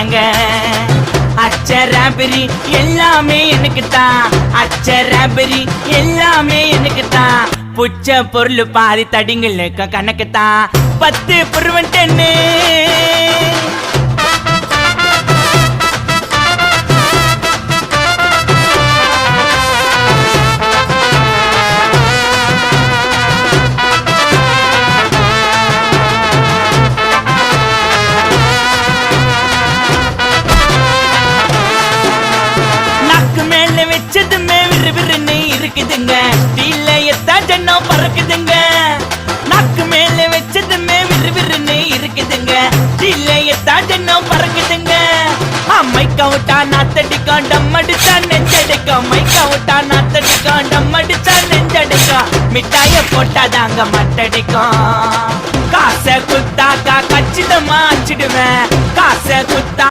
ஏங்க அச்சராபரி எல்லாமே எனக்கு தான், அச்சராபரி எல்லாமே எனக்கு தான். புச்ச பொருள் பாதி தடிங்களுக்கு கணக்கு தான் 10 புருவன் 10. வச்சதுமே விறுவிறுன்னு இருக்குதுங்க, தீலையத்தா ஜன்னம் பறக்குதுங்க. நாக்கு மேல வச்சதுமே விறுவிறுன்னு இருக்குதுங்க, தீலையத்தா ஜன்னம் பறக்குதுங்க. மைக்க விட்டா நாத்தடிக்கும், டம் அடிச்சா நெஞ்சடிக்கும். மைக்க விட்டா நாத்தடிக்கும், டம் அடிச்சா நெஞ்சடிக்கும். மிட்டாய போட்டாதாங்க மட்டடிக்கும். காசை குத்தாக்கா கச்சிதமா அச்சிடுவேன், காசை குத்தா